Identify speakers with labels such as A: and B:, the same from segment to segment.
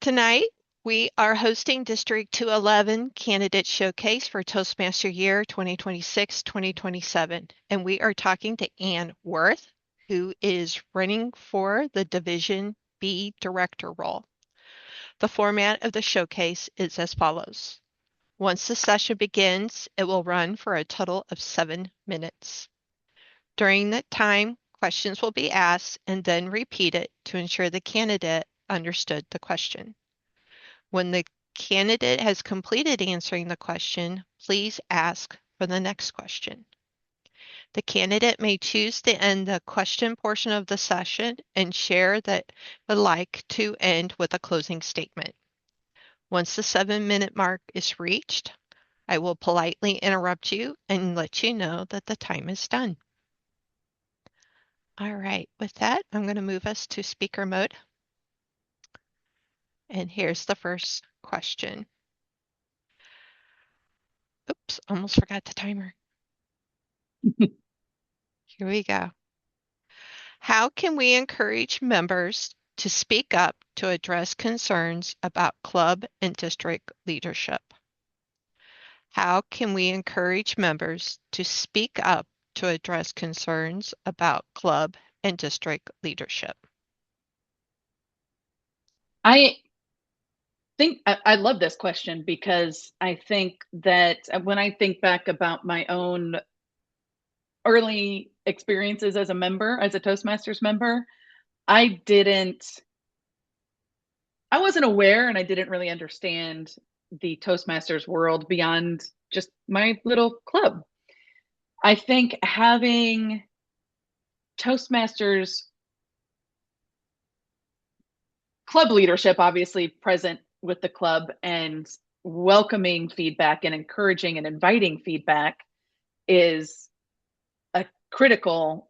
A: Tonight, we are hosting District 211 Candidate Showcase for Toastmaster Year 2026-2027, and we are talking to Ann Warth, who is running for the Division B Director role. The format of the showcase is as follows. Once the session begins, it will run for a total of 7 minutes. During that time, questions will be asked and then repeated to ensure the candidate understood the question. When the candidate has completed answering the question, please ask for the next question. The candidate may choose to end the question portion of the session and share that would like to end with a closing statement. Once the 7-minute mark is reached, I will politely interrupt you and let you know that the time is done. All right, with that, I'm going to move us to speaker mode. And here's the first question. Oops, almost forgot the timer. Here we go. How can we encourage members to speak up to address concerns about club and district leadership? How can we encourage members to speak up to address concerns about club and district leadership?
B: I think I love this question because I think that when I think back about my own early experiences as a member, as a Toastmasters member, I wasn't aware and I didn't really understand the Toastmasters world beyond just my little club. I think having Toastmasters club leadership obviously present with the club and welcoming feedback and encouraging and inviting feedback is a critical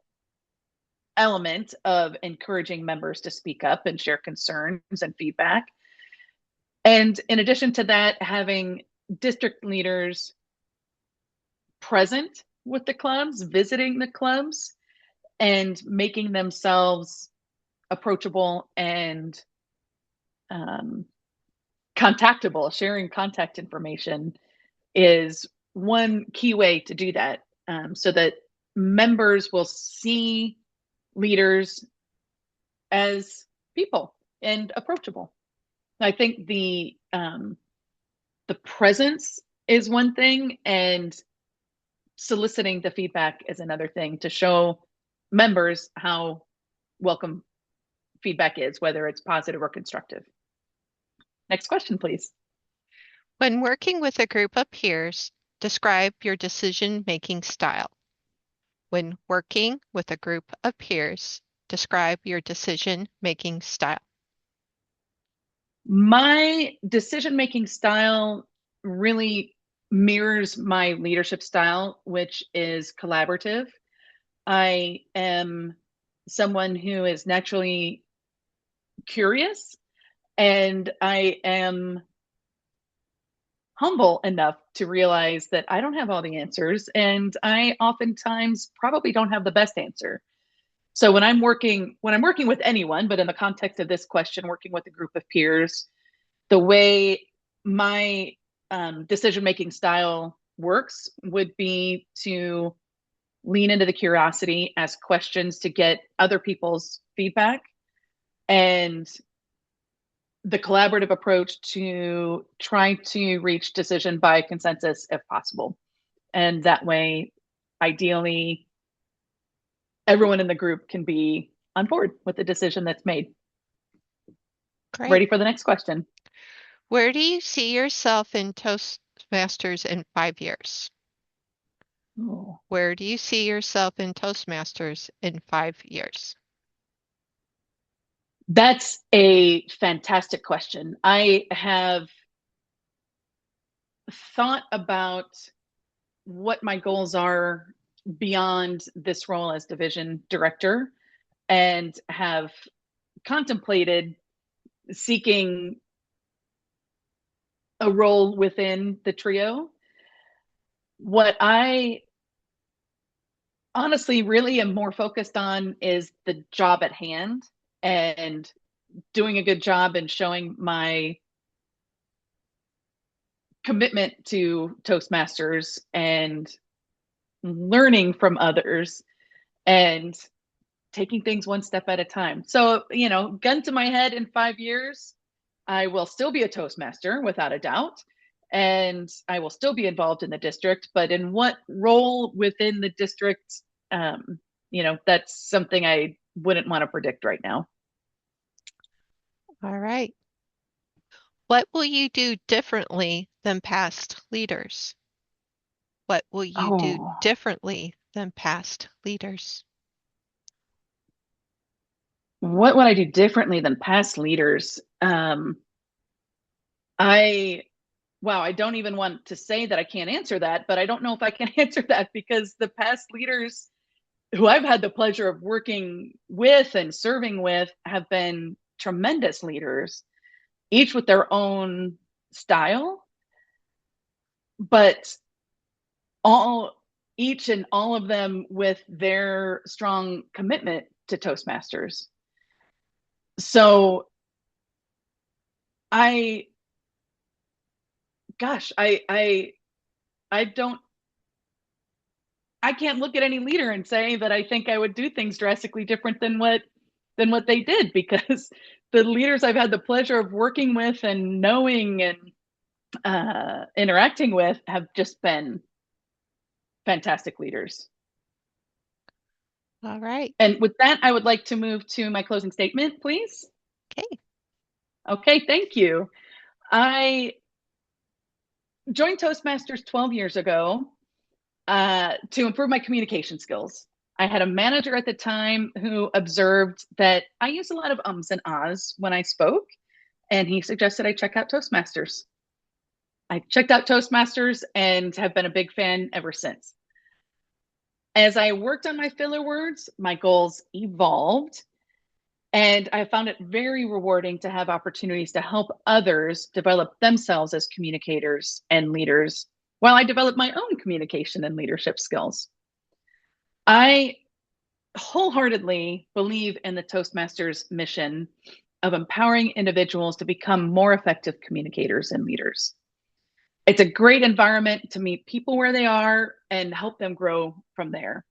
B: element of encouraging members to speak up and share concerns and feedback. And in addition to that, having district leaders present with the clubs, visiting the clubs, and making themselves approachable and contactable, sharing contact information is one key way to do that, so that members will see leaders as people and approachable. I think the presence is one thing, and soliciting the feedback is another thing to show members how welcome feedback is, whether it's positive or constructive. Next question, please.
A: When working with a group of peers, describe your decision-making style. When working with a group of peers, describe your decision-making style.
B: My decision-making style really mirrors my leadership style, which is collaborative. I am someone who is naturally curious, and I am humble enough to realize that I don't have all the answers, and I oftentimes probably don't have the best answer. So when I'm working with anyone, but in the context of this question, working with a group of peers, the way my decision-making style works would be to lean into the curiosity, ask questions to get other people's feedback, and the collaborative approach to try to reach decision by consensus if possible. And that way, ideally, everyone in the group can be on board with the decision that's made.
A: Great.
B: Ready for the next question.
A: Where do you see yourself in Toastmasters in 5 years?
B: Oh.
A: Where do you see yourself in Toastmasters in 5 years?
B: That's a fantastic question. I have thought about what my goals are beyond this role as division director, and have contemplated seeking a role within the trio. What I honestly really am more focused on is the job at hand and doing a good job and showing my commitment to Toastmasters and learning from others and taking things one step at a time. So, gun to my head, in 5 years, I will still be a Toastmaster without a doubt. And I will still be involved in the district, but in what role within the district, that's something I wouldn't want to predict right now.
A: All right. What will you do differently than past leaders? What will you do
B: Oh,
A: differently than past leaders?
B: what would I do differently than past leaders? I Wow, I don't even want to say that I can't answer that, but I don't know if I can answer that because the past leaders who I've had the pleasure of working with and serving with have been tremendous leaders, each with their own style, but all each and all of them with their strong commitment to Toastmasters. So I gosh, I don't I can't look at any leader and say that I think I would do things drastically different than what they did, because the leaders I've had the pleasure of working with and knowing and interacting with have just been fantastic leaders.
A: All right.
B: And with that, I would like to move to my closing statement, please.
A: Okay.
B: Okay, thank you. I joined Toastmasters 12 years ago to improve my communication skills. I had a manager at the time who observed that I used a lot of ums and ahs when I spoke, and he suggested I check out Toastmasters. I checked out Toastmasters and have been a big fan ever since. As I worked on my filler words, my goals evolved, and I found it very rewarding to have opportunities to help others develop themselves as communicators and leaders while I develop my own communication and leadership skills. I wholeheartedly believe in the Toastmasters mission of empowering individuals to become more effective communicators and leaders. It's a great environment to meet people where they are and help them grow from there.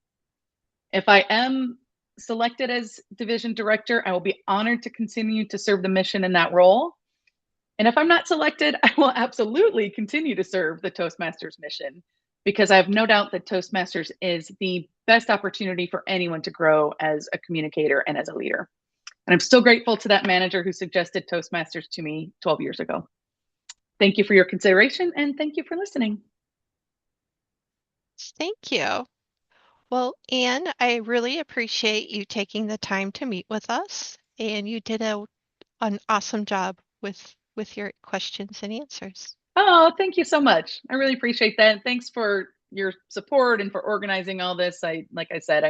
B: If I am selected as division director, I will be honored to continue to serve the mission in that role. And if I'm not selected, I will absolutely continue to serve the Toastmasters mission, because I have no doubt that Toastmasters is the best opportunity for anyone to grow as a communicator and as a leader. And I'm still grateful to that manager who suggested Toastmasters to me 12 years ago. Thank you for your consideration, and thank you for listening.
A: Thank you. Well, Anne, I really appreciate you taking the time to meet with us, and you did an awesome job with your questions and answers.
B: Oh, thank you so much. I really appreciate that. Thanks for your support and for organizing all this. Like I said,